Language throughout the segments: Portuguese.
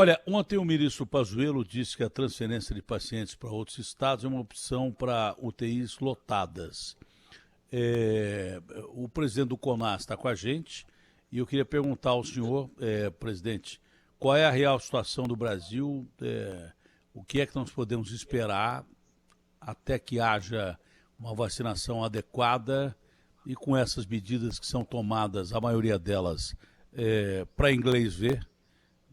Olha, ontem o ministro Pazuello disse que a transferência de pacientes para outros estados é uma opção para UTIs lotadas. O presidente do CONAS está com a gente e eu queria perguntar ao senhor, presidente, qual é a real situação do Brasil, o que é que nós podemos esperar até que haja uma vacinação adequada e com essas medidas que são tomadas, a maioria delas, para inglês ver,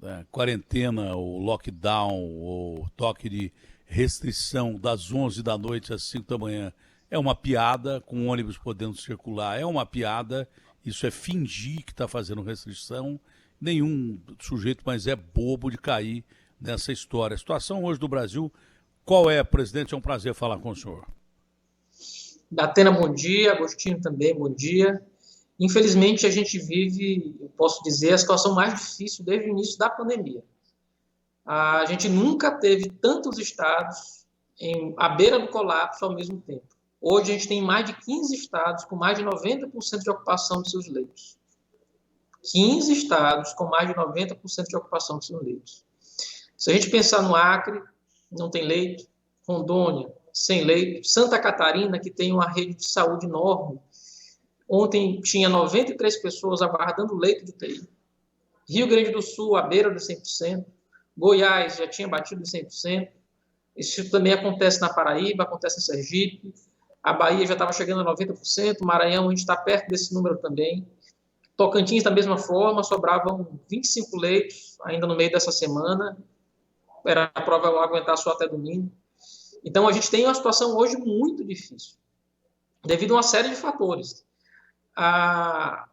né? Quarentena, ou lockdown, ou toque de restrição das 11 da noite às 5 da manhã, é uma piada, com ônibus podendo circular, é uma piada, isso é fingir que está fazendo restrição, nenhum sujeito mais é bobo de cair nessa história. A situação hoje do Brasil, qual é, presidente? É um prazer falar com o senhor. Datena, bom dia. Agostinho também, bom dia. Infelizmente, a gente vive, eu posso dizer, a situação mais difícil desde o início da pandemia. A gente nunca teve tantos estados à beira do colapso ao mesmo tempo. Hoje, a gente tem mais de 15 estados com mais de 90% de ocupação de seus leitos. 15 estados com mais de 90% de ocupação de seus leitos. Se a gente pensar no Acre, não tem leito. Rondônia, sem leito. Santa Catarina, que tem uma rede de saúde enorme. Ontem tinha 93 pessoas aguardando leito de UTI. Rio Grande do Sul, à beira de 100%. Goiás já tinha batido de 100%. Isso também acontece na Paraíba, acontece em Sergipe. A Bahia já estava chegando a 90%. Maranhão, a gente está perto desse número também. Tocantins, da mesma forma, sobravam 25 leitos ainda no meio dessa semana. Era provável aguentar só até domingo. Então, a gente tem uma situação hoje muito difícil, devido a uma série de fatores.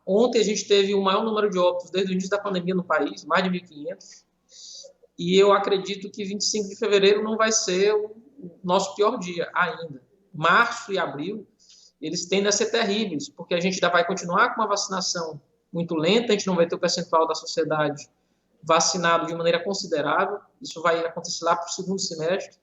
Ontem a gente teve o maior número de óbitos desde o início da pandemia no país, mais de 1.500, e eu acredito que 25 de fevereiro não vai ser o nosso pior dia ainda. Março e abril, eles tendem a ser terríveis, porque a gente ainda vai continuar com uma vacinação muito lenta, a gente não vai ter o percentual da sociedade vacinado de maneira considerável, isso vai acontecer lá para o segundo semestre.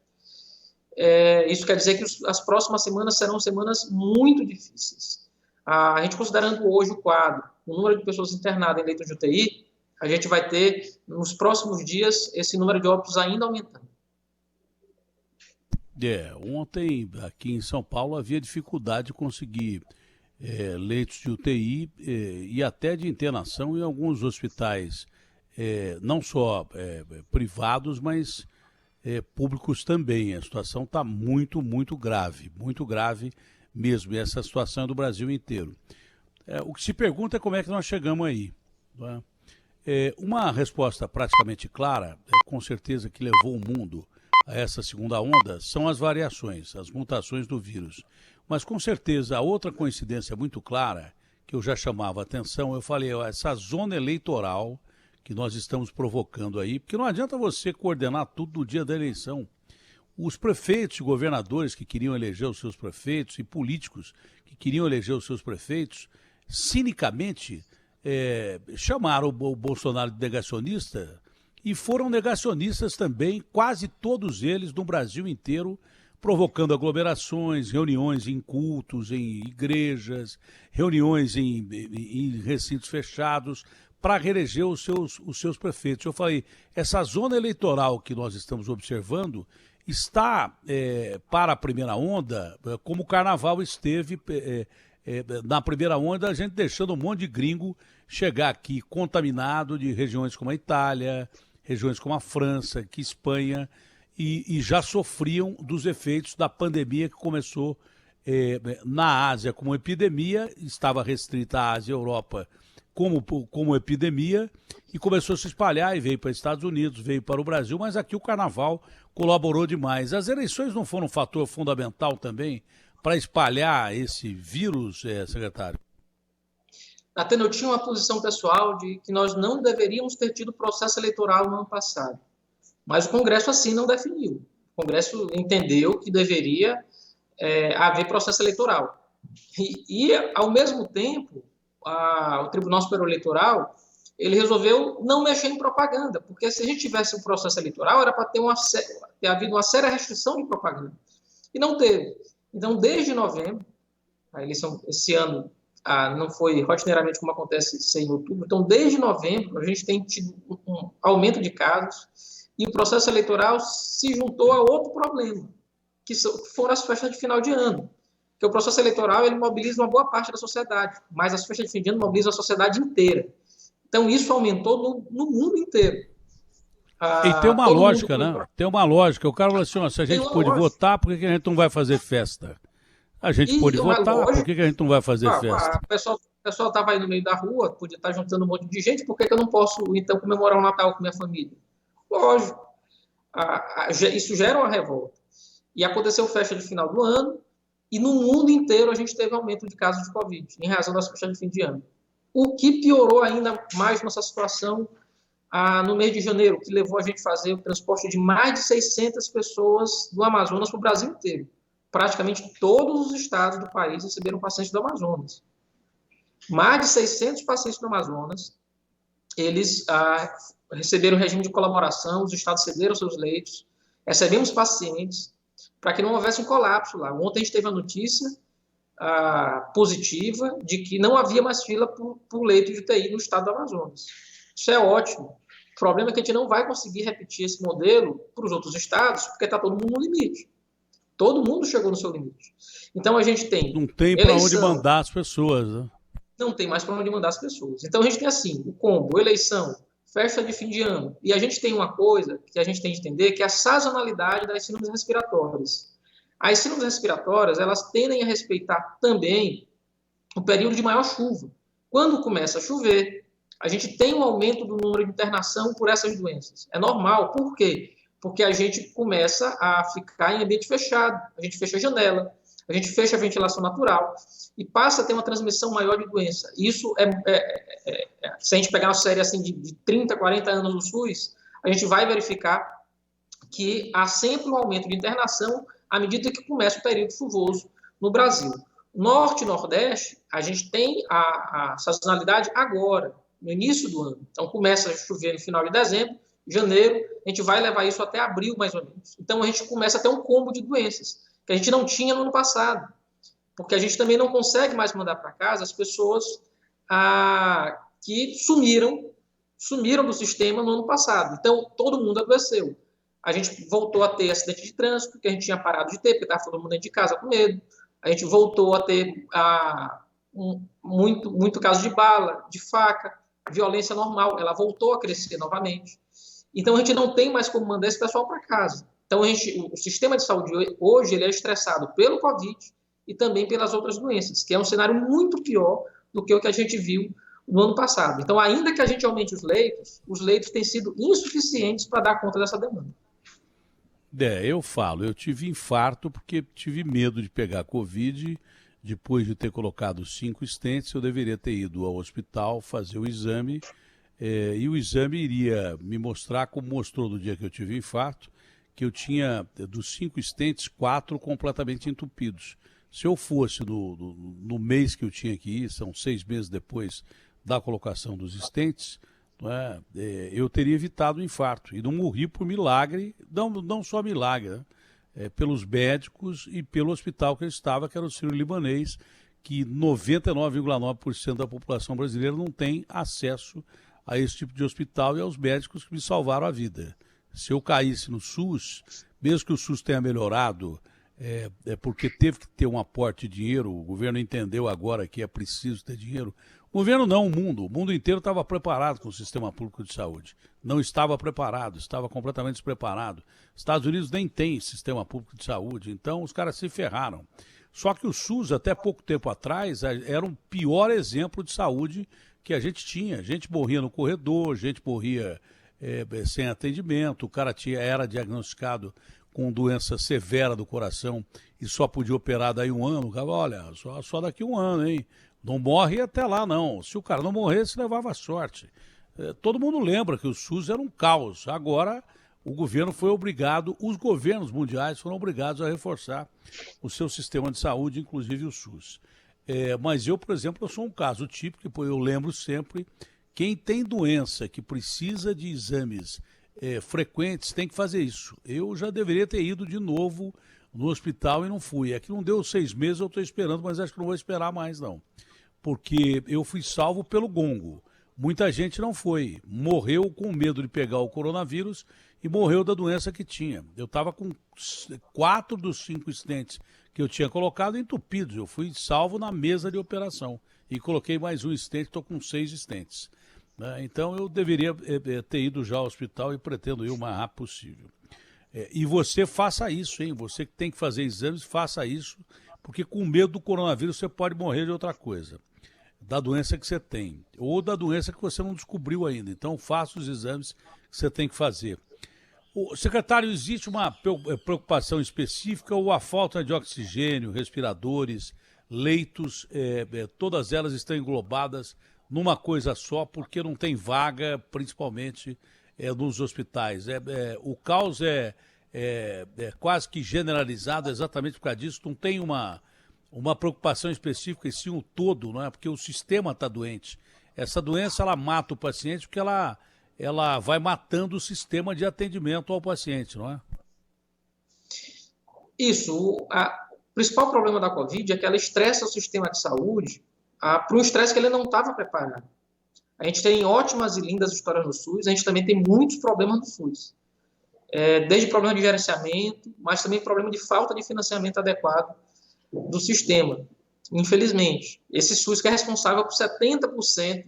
Isso quer dizer que as próximas semanas serão semanas muito difíceis. A gente considerando hoje o quadro, o número de pessoas internadas em leitos de UTI, a gente vai ter, nos próximos dias, esse número de óbitos ainda aumentando. Ontem, aqui em São Paulo, havia dificuldade de conseguir leitos de UTI e até de internação em alguns hospitais, não só privados, mas públicos também. A situação está muito grave mesmo, e essa situação é do Brasil inteiro. O que se pergunta é como é que nós chegamos aí. Não é? Uma resposta praticamente clara, com certeza que levou o mundo a essa segunda onda, são as variações, as mutações do vírus. Mas com certeza a outra coincidência muito clara, que eu já chamava a atenção, eu falei, essa zona eleitoral que nós estamos provocando aí, porque não adianta você coordenar tudo no dia da eleição. Os prefeitos e governadores que queriam eleger os seus prefeitos e políticos que queriam eleger os seus prefeitos, cinicamente chamaram o Bolsonaro de negacionista e foram negacionistas também, quase todos eles no Brasil inteiro, provocando aglomerações, reuniões em cultos, em igrejas, reuniões em recintos fechados, para reeleger os seus prefeitos. Eu falei, essa zona eleitoral que nós estamos observando está, para a primeira onda, como o carnaval esteve na primeira onda, a gente deixando um monte de gringo chegar aqui contaminado de regiões como a Itália, regiões como a França, que Espanha, e já sofriam dos efeitos da pandemia que começou na Ásia como epidemia, estava restrita à Ásia e Europa como epidemia, e começou a se espalhar e veio para os Estados Unidos, veio para o Brasil, mas aqui o carnaval colaborou demais. As eleições não foram um fator fundamental também para espalhar esse vírus, secretário? Datena, eu tinha uma posição pessoal de que nós não deveríamos ter tido processo eleitoral no ano passado, mas o Congresso assim não definiu. O Congresso entendeu que deveria haver processo eleitoral. E ao mesmo tempo, o Tribunal Superior Eleitoral, ele resolveu não mexer em propaganda, porque se a gente tivesse um processo eleitoral, era para ter havido uma séria restrição de propaganda. E não teve. Então, desde novembro, a eleição esse ano não foi rotineiramente como acontece ser em outubro. Então, desde novembro, a gente tem tido um aumento de casos e o processo eleitoral se juntou a outro problema, que foram as festas de final de ano. Porque o processo eleitoral ele mobiliza uma boa parte da sociedade, mas as festas de fim de ano mobilizam a sociedade inteira. Então, isso aumentou no mundo inteiro. E tem uma lógica, né? Tem uma lógica. O cara falou assim, ó, se a gente pôde votar, por que a gente não vai fazer festa? A gente pôde votar, por que a gente não vai fazer festa? O pessoal estava aí no meio da rua, podia estar juntando um monte de gente, por que eu não posso, então, comemorar o Natal com minha família? Lógico. Isso gera uma revolta. E aconteceu festa de final do ano, e no mundo inteiro a gente teve aumento de casos de Covid, em razão das festas de fim de ano. O que piorou ainda mais nossa situação no mês de janeiro, que levou a gente a fazer o transporte de mais de 600 pessoas do Amazonas para o Brasil inteiro. Praticamente todos os estados do país receberam pacientes do Amazonas. Mais de 600 pacientes do Amazonas, eles receberam regime de colaboração, os estados cederam seus leitos, recebemos pacientes, para que não houvesse um colapso lá. Ontem a gente teve a notícia positiva de que não havia mais fila por leito de UTI no estado do Amazonas. Isso é ótimo. O problema é que a gente não vai conseguir repetir esse modelo para os outros estados, porque está todo mundo no limite. Todo mundo chegou no seu limite. Então a gente tem... Não tem para onde mandar as pessoas, né? Não tem mais para onde mandar as pessoas. Então a gente tem assim, o combo, eleição, festa de fim de ano. E a gente tem uma coisa que a gente tem que entender, que é a sazonalidade das síndromes respiratórias. As síndromes respiratórias, elas tendem a respeitar também o período de maior chuva. Quando começa a chover, a gente tem um aumento do número de internação por essas doenças. É normal. Por quê? Porque a gente começa a ficar em ambiente fechado. A gente fecha a janela, a gente fecha a ventilação natural e passa a ter uma transmissão maior de doença. Isso se a gente pegar uma série assim, de 30, 40 anos do SUS, a gente vai verificar que há sempre um aumento de internação à medida que começa o período chuvoso no Brasil. Norte e Nordeste, a gente tem a sazonalidade agora, no início do ano. Então, começa a chover no final de dezembro, janeiro, a gente vai levar isso até abril, mais ou menos. Então, a gente começa a ter um combo de doenças, que a gente não tinha no ano passado. Porque a gente também não consegue mais mandar para casa as pessoas que sumiram do sistema no ano passado. Então, todo mundo adoeceu. A gente voltou a ter acidente de trânsito, que a gente tinha parado de ter, porque estava todo mundo dentro de casa com medo. A gente voltou a ter muito caso de bala, de faca, violência normal, ela voltou a crescer novamente. Então, a gente não tem mais como mandar esse pessoal para casa. Então, o sistema de saúde hoje ele é estressado pelo Covid e também pelas outras doenças, que é um cenário muito pior do que o que a gente viu no ano passado. Então, ainda que a gente aumente os leitos têm sido insuficientes para dar conta dessa demanda. Eu tive infarto porque tive medo de pegar Covid. Depois de ter colocado 5 stents, eu deveria ter ido ao hospital fazer o exame, e o exame iria me mostrar, como mostrou no dia que eu tive infarto, que eu tinha, dos 5 stents, 4 completamente entupidos. Se eu fosse no mês que eu tinha que ir, são 6 meses depois da colocação dos stents, eu teria evitado o infarto. E não morri por milagre, não só milagre, né? Pelos médicos e pelo hospital que eu estava, que era o Sírio-Libanês, que 99,9% da população brasileira não tem acesso a esse tipo de hospital e aos médicos que me salvaram a vida. Se eu caísse no SUS, mesmo que o SUS tenha melhorado, porque teve que ter um aporte de dinheiro, o governo entendeu agora que é preciso ter dinheiro. O governo não, o mundo inteiro estava preparado com o sistema público de saúde. Não estava preparado, estava completamente despreparado. Estados Unidos nem tem sistema público de saúde, então os caras se ferraram. Só que o SUS, até pouco tempo atrás, era um pior exemplo de saúde que a gente tinha. Gente morria no corredor, gente morria sem atendimento, o cara era diagnosticado com doença severa do coração e só podia operar daí um ano. O cara, olha, só daqui um ano, hein? Não morre até lá, não. Se o cara não morresse, levava sorte. Todo mundo lembra que o SUS era um caos. Agora, o governo foi obrigado, os governos mundiais foram obrigados a reforçar o seu sistema de saúde, inclusive o SUS. Mas eu, por exemplo, eu sou um caso típico, eu lembro sempre, quem tem doença que precisa de exames frequentes tem que fazer isso. Eu já deveria ter ido de novo no hospital e não fui. É que não deu 6 meses, eu estou esperando, mas acho que não vou esperar mais, não. porque eu fui salvo pelo gongo. Muita gente não foi, morreu com medo de pegar o coronavírus e morreu da doença que tinha. Eu estava com 4 dos 5 stents que eu tinha colocado entupidos. Eu fui salvo na mesa de operação e coloquei mais um stent, estou com 6 stents. Então eu deveria ter ido já ao hospital e pretendo ir o mais rápido possível. E você faça isso, hein? Você que tem que fazer exames, faça isso, porque com medo do coronavírus você pode morrer de outra coisa, da doença que você tem, ou da doença que você não descobriu ainda. Então faça os exames que você tem que fazer. Secretário, existe uma preocupação específica ou a falta de oxigênio, respiradores, leitos, todas elas estão englobadas numa coisa só, porque não tem vaga, principalmente nos hospitais. O caos é quase que generalizado exatamente por causa disso. Não tem uma preocupação específica, e sim o todo, não é? Porque o sistema está doente. Essa doença, ela mata o paciente porque ela vai matando o sistema de atendimento ao paciente, não é? Isso. O principal problema da Covid é que ela estressa o sistema de saúde para um estresse que ele não estava preparado. A gente tem ótimas e lindas histórias no SUS, a gente também tem muitos problemas no SUS. Desde problema de gerenciamento, mas também problema de falta de financiamento adequado do sistema. Infelizmente, esse SUS que é responsável por 70%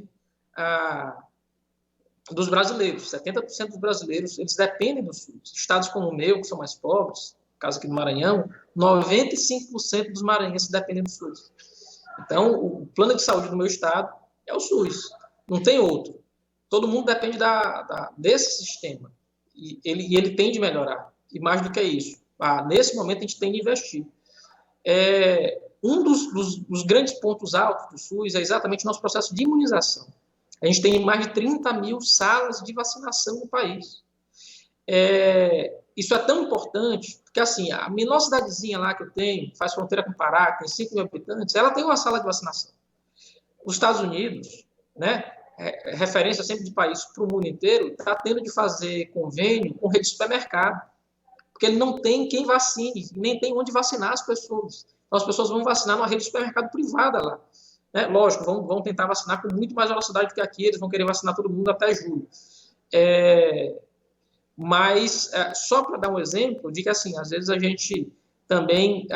dos brasileiros. 70% dos brasileiros, eles dependem do SUS. Estados como o meu, que são mais pobres, no caso aqui do Maranhão, 95% dos maranhenses dependem do SUS. Então, o plano de saúde do meu estado é o SUS, não tem outro. Todo mundo depende desse sistema. E ele tem de melhorar. E mais do que isso, nesse momento a gente tem de investir. Um dos grandes pontos altos do SUS é exatamente o nosso processo de imunização. A gente tem mais de 30 mil salas de vacinação no país. Isso é tão importante, porque assim, a menor cidadezinha lá que eu tenho, faz fronteira com o Pará, que tem 5 mil habitantes, ela tem uma sala de vacinação. Os Estados Unidos, né, referência sempre de país para o mundo inteiro, está tendo de fazer convênio com rede de supermercado, porque ele não tem quem vacine, nem tem onde vacinar as pessoas. Então, as pessoas vão vacinar numa rede de supermercado privada lá. Lógico, vão tentar vacinar com muito mais velocidade do que aqui, eles vão querer vacinar todo mundo até julho. Mas, só para dar um exemplo, de que, assim, às vezes a gente também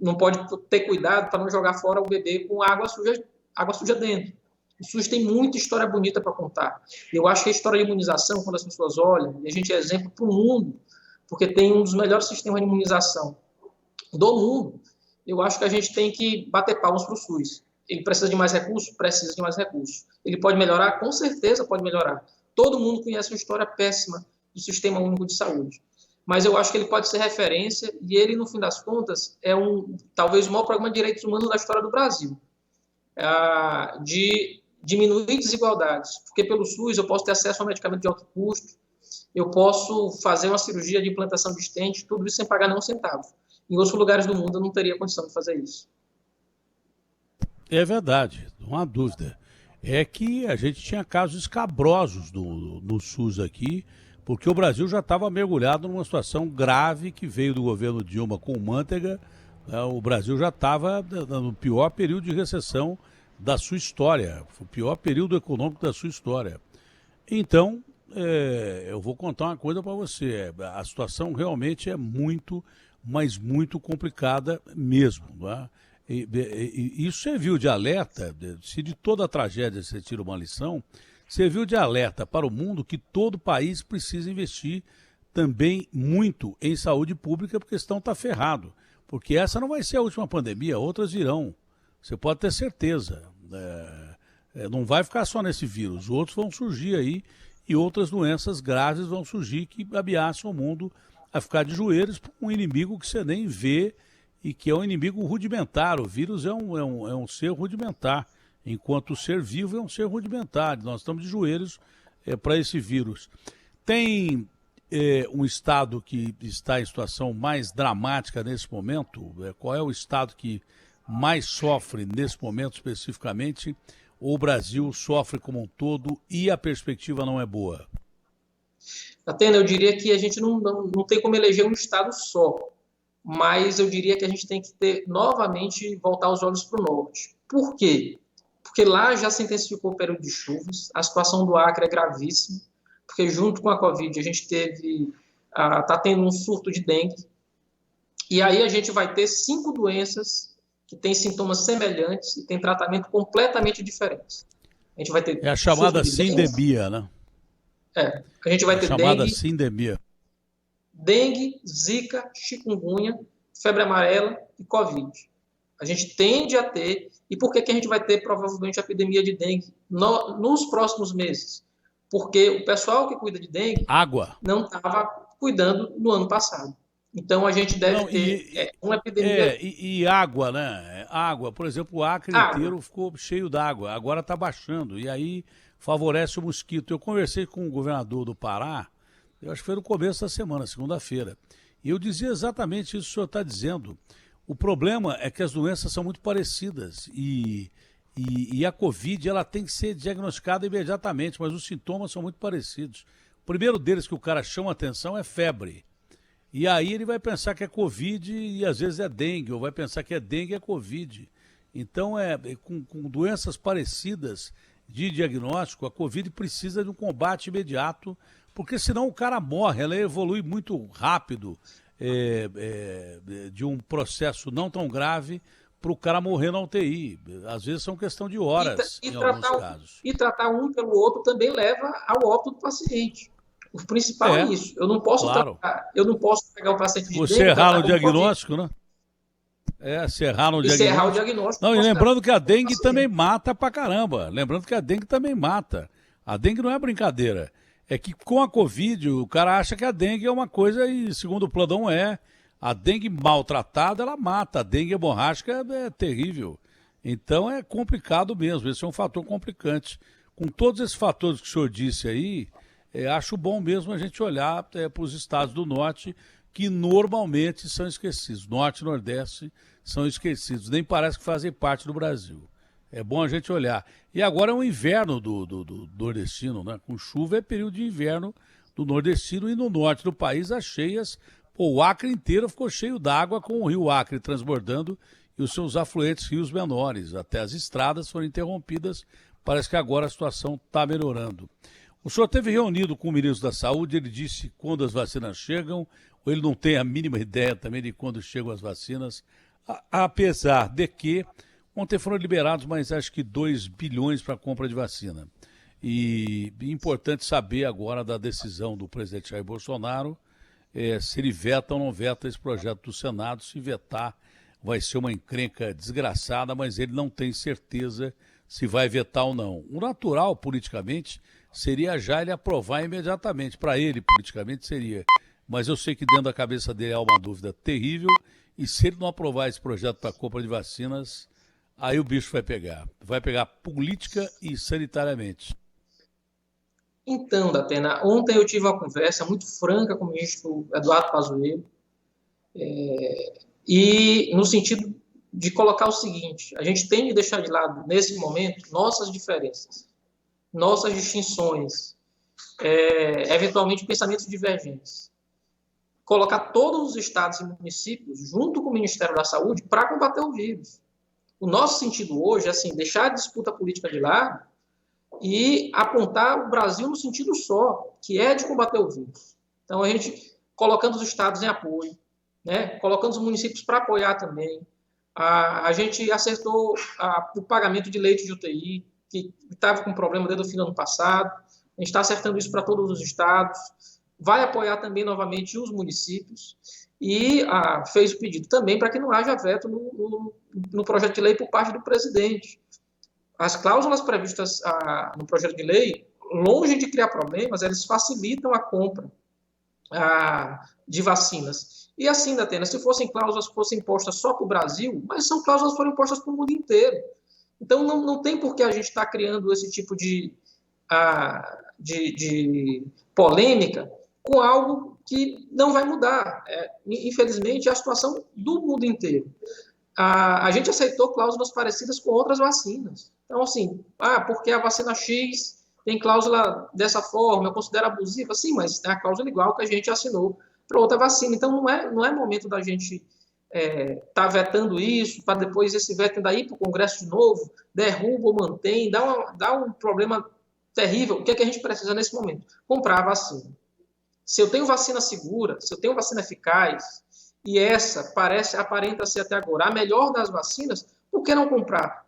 não pode ter cuidado para não jogar fora o bebê com água suja dentro. O SUS tem muita história bonita para contar. Eu acho que a história de imunização, quando as pessoas olham, e a gente é exemplo para o mundo, porque tem um dos melhores sistemas de imunização do mundo, eu acho que a gente tem que bater palmas para o SUS. Ele precisa de mais recursos? Precisa de mais recursos. Ele pode melhorar? Com certeza pode melhorar. Todo mundo conhece uma história péssima do Sistema Único de Saúde. Mas eu acho que ele pode ser referência e ele, no fim das contas, é talvez o maior programa de direitos humanos da história do Brasil. De diminuir desigualdades. Porque pelo SUS eu posso ter acesso a um medicamento de alto custo, eu posso fazer uma cirurgia de implantação de stent, tudo isso sem pagar nenhum centavo. Em outros lugares do mundo eu não teria condição de fazer isso. É verdade, não há dúvida. É que a gente tinha casos escabrosos no SUS aqui, porque o Brasil já estava mergulhado numa situação grave que veio do governo Dilma com o Manteiga. O Brasil já estava no pior período de recessão da sua história, o pior período econômico da sua história. Então, eu vou contar uma coisa para você, a situação realmente é muito, mas muito complicada mesmo, não é? Isso serviu de alerta, se de toda a tragédia você tira uma lição, serviu de alerta para o mundo que todo país precisa investir também muito em saúde pública, porque senão está ferrado. Porque essa não vai ser a última pandemia, outras virão. Você pode ter certeza. Não vai ficar só nesse vírus, outros vão surgir aí e outras doenças graves vão surgir que ameaçam o mundo a ficar de joelhos por um inimigo que você nem vê e que é um inimigo rudimentar. O vírus é um ser rudimentar, enquanto o ser vivo é um ser rudimentar. Nós estamos de joelhos para esse vírus. Tem um estado que está em situação mais dramática nesse momento? Qual é o estado que mais sofre nesse momento especificamente? Ou o Brasil sofre como um todo e a perspectiva não é boa? Atena, eu diria que a gente não tem como eleger um estado só. Mas eu diria que a gente tem que novamente voltar os olhos para o norte. Por quê? porque lá já se intensificou o período de chuvas, a situação do Acre é gravíssima, porque junto com a Covid a gente está tendo um surto de dengue, e aí a gente vai ter 5 doenças que têm sintomas semelhantes e têm tratamento completamente diferentes. A gente vai ter É a chamada sindemia, né? A gente vai ter chamada sindemia. Dengue, zika, chikungunya, febre amarela e Covid. A gente tende a ter, e por que a gente vai ter provavelmente a epidemia de dengue nos próximos meses? Porque o pessoal que cuida de dengue não estava cuidando no ano passado. Então a gente deve ter uma epidemia. E água, né? Água, por exemplo, o Acre inteiro ficou cheio d'água, agora está baixando, e aí favorece o mosquito. Eu conversei com o governador do Pará, eu acho que foi no começo da semana, segunda-feira, e eu dizia exatamente isso que o senhor está dizendo. O problema é que as doenças são muito parecidas e a Covid ela tem que ser diagnosticada imediatamente, mas os sintomas são muito parecidos. O primeiro deles que o cara chama atenção é febre. E aí ele vai pensar que é Covid e às vezes é dengue, ou vai pensar que é dengue e é Covid. Então, com doenças parecidas de diagnóstico, a Covid precisa de um combate imediato, porque senão o cara morre, ela evolui muito rápido de um processo não tão grave para o cara morrer na UTI. Às vezes são questão de horas, em alguns casos. E tratar um pelo outro também leva ao óbito do paciente. O principal é isso. Eu não posso pegar o paciente de Você errar no diagnóstico, né? Se errar no diagnóstico. Errar o diagnóstico. Não, e lembrando que a dengue também mata pra caramba. Lembrando que a dengue também mata. A dengue não é brincadeira. É que com a Covid, o cara acha que a dengue é uma coisa e, segundo o Pladão, a dengue maltratada, ela mata. A dengue hemorrágica é terrível. Então é complicado mesmo. Esse é um fator complicante. Com todos esses fatores que o senhor disse aí, acho bom mesmo a gente olhar para os estados do norte, que normalmente são esquecidos. Norte e Nordeste são esquecidos. Nem parece que fazem parte do Brasil. É bom a gente olhar. E agora é o inverno do nordestino, né? Com chuva é período de inverno do nordestino e no norte do país as cheias. O Acre inteiro ficou cheio d'água com o rio Acre transbordando e os seus afluentes rios menores. Até as estradas foram interrompidas. Parece que agora a situação está melhorando. O senhor esteve reunido com o ministro da Saúde, ele disse quando as vacinas chegam, ou ele não tem a mínima ideia também de quando chegam as vacinas, apesar de que ontem foram liberados mais acho que 2 bilhões para a compra de vacina. E é importante saber agora da decisão do presidente Jair Bolsonaro, se ele veta ou não veta esse projeto do Senado. Se vetar, vai ser uma encrenca desgraçada, mas ele não tem certeza se vai vetar ou não. O natural, politicamente, seria já ele aprovar imediatamente. Para ele, politicamente, seria. Mas eu sei que dentro da cabeça dele há uma dúvida terrível, e se ele não aprovar esse projeto para a compra de vacinas, aí o bicho vai pegar. Vai pegar política e sanitariamente. Então, Datena, ontem eu tive uma conversa muito franca com o ministro Eduardo Pazuello, e no sentido de colocar o seguinte: a gente tem de deixar de lado, nesse momento, nossas diferenças, nossas distinções, eventualmente pensamentos divergentes. Colocar todos os estados e municípios junto com o Ministério da Saúde para combater o vírus. O nosso sentido hoje é assim, deixar a disputa política de lado e apontar o Brasil no sentido só, que é de combater o vírus. Então, a gente colocando os estados em apoio, né, colocando os municípios para apoiar também. A gente acertou o pagamento de leitos de UTI, que estava com problema desde o fim do ano passado. A gente está acertando isso para todos os estados. Vai apoiar também novamente os municípios e fez o pedido também para que não haja veto no projeto de lei por parte do presidente. As cláusulas previstas no projeto de lei, longe de criar problemas, eles facilitam a compra de vacinas. E assim, Datena, se fossem cláusulas que fossem impostas só para o Brasil, mas são cláusulas que foram impostas para o mundo inteiro. Então, não tem por que a gente estar criando esse tipo de polêmica com algo que não vai mudar. Infelizmente, é a situação do mundo inteiro. A gente aceitou cláusulas parecidas com outras vacinas. Então, assim, porque a vacina X tem cláusula dessa forma, eu considero abusiva, sim, mas é a cláusula igual que a gente assinou para outra vacina. Então, não é momento da gente está vetando isso, para depois esse veto ainda ir para o Congresso de novo, derruba ou mantém, dá um problema terrível. O que é que a gente precisa nesse momento? Comprar a vacina. Se eu tenho vacina segura, se eu tenho vacina eficaz, e essa aparenta ser até agora a melhor das vacinas, por que não comprar?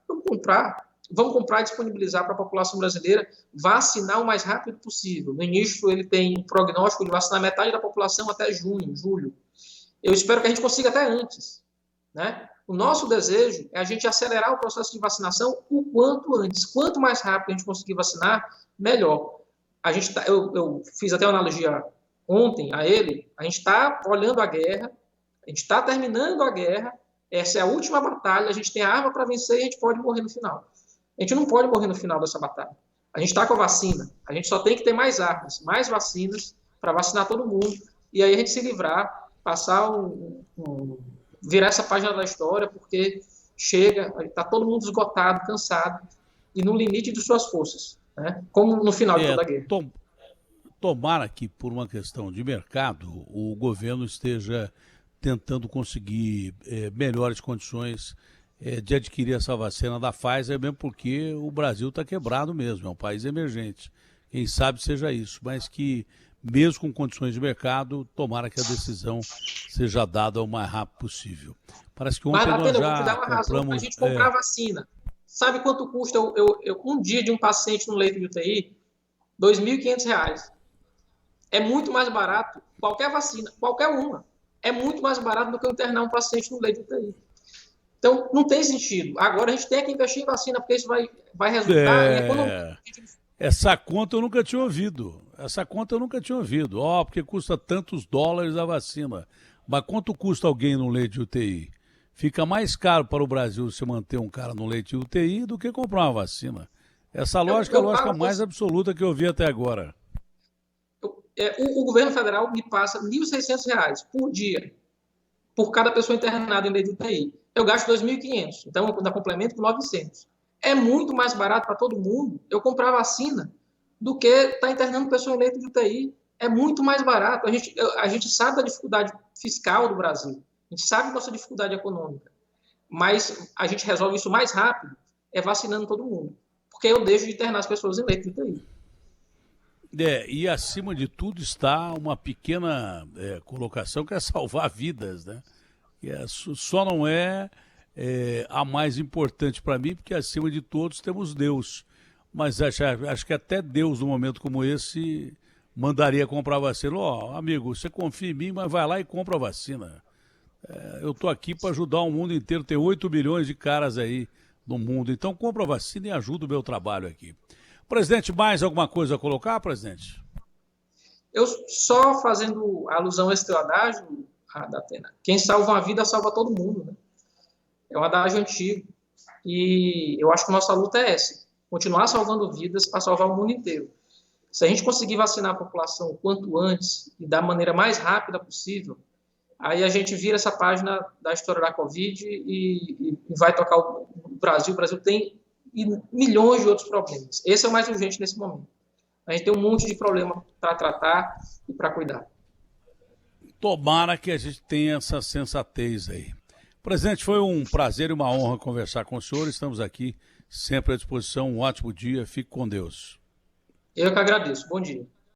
Vamos comprar e disponibilizar para a população brasileira, vacinar o mais rápido possível. No início, ele tem um prognóstico de vacinar metade da população até junho, julho. Eu espero que a gente consiga até antes, né? O nosso desejo é a gente acelerar o processo de vacinação o quanto antes. Quanto mais rápido a gente conseguir vacinar, melhor. Eu fiz até uma analogia ontem a ele, a gente está olhando a guerra, a gente está terminando a guerra, essa é a última batalha, a gente tem a arma para vencer e a gente pode morrer no final. A gente não pode morrer no final dessa batalha. A gente está com a vacina, a gente só tem que ter mais armas, mais vacinas para vacinar todo mundo e aí a gente se livrar, virar essa página da história, porque chega, está todo mundo esgotado, cansado e no limite de suas forças, né? Como no final de toda a guerra. Tomara que, por uma questão de mercado, o governo esteja tentando conseguir melhores condições de adquirir essa vacina da Pfizer, mesmo porque o Brasil está quebrado mesmo, é um país emergente. Quem sabe seja isso, mas que, mesmo com condições de mercado, tomara que a decisão seja dada o mais rápido possível. Parece que ontem nós já vou te dar uma razão para a gente comprar a vacina. Sabe quanto custa um dia de um paciente no leito de UTI? R$ 2.500. É muito mais barato, qualquer vacina, qualquer uma, é muito mais barato do que internar um paciente no leito de UTI. Então, não tem sentido. Agora a gente tem que investir em vacina, porque isso vai resultar em economia. Essa conta eu nunca tinha ouvido. Porque custa tantos dólares a vacina. Mas quanto custa alguém no leito de UTI? Fica mais caro para o Brasil se manter um cara no leito de UTI do que comprar uma vacina. Essa lógica é a lógica mais absoluta que eu vi até agora. O governo federal me passa R$ 1.600 por dia, por cada pessoa internada em leito de UTI. Eu gasto R$ 2.500, então eu dá complemento com 900. É muito mais barato para todo mundo eu comprar vacina do que estar internando pessoa em leito de UTI. É muito mais barato. A gente sabe da dificuldade fiscal do Brasil, a gente sabe da nossa dificuldade econômica, mas a gente resolve isso mais rápido vacinando todo mundo, porque eu deixo de internar as pessoas em leito de UTI. E acima de tudo está uma pequena colocação que é salvar vidas, né? Só não é a mais importante para mim, porque acima de todos temos Deus. Mas acho que até Deus, num momento como esse, mandaria comprar vacina. Amigo, você confia em mim, mas vai lá e compra a vacina. Eu estou aqui para ajudar o mundo inteiro, tem 8 milhões de caras aí no mundo. Então compra a vacina e ajuda o meu trabalho aqui. Presidente, mais alguma coisa a colocar, presidente? Eu só fazendo alusão a esse teu adágio, Datena, quem salva uma vida salva todo mundo, né? É um adágio antigo. E eu acho que a nossa luta é essa, continuar salvando vidas para salvar o mundo inteiro. Se a gente conseguir vacinar a população o quanto antes e da maneira mais rápida possível, aí a gente vira essa página da história da Covid e vai tocar o Brasil. O Brasil tem milhões de outros problemas. Esse é o mais urgente nesse momento. A gente tem um monte de problema para tratar e para cuidar. Tomara que a gente tenha essa sensatez aí. Presidente, foi um prazer e uma honra conversar com o senhor. Estamos aqui sempre à disposição. Um ótimo dia. Fique com Deus. Eu que agradeço. Bom dia.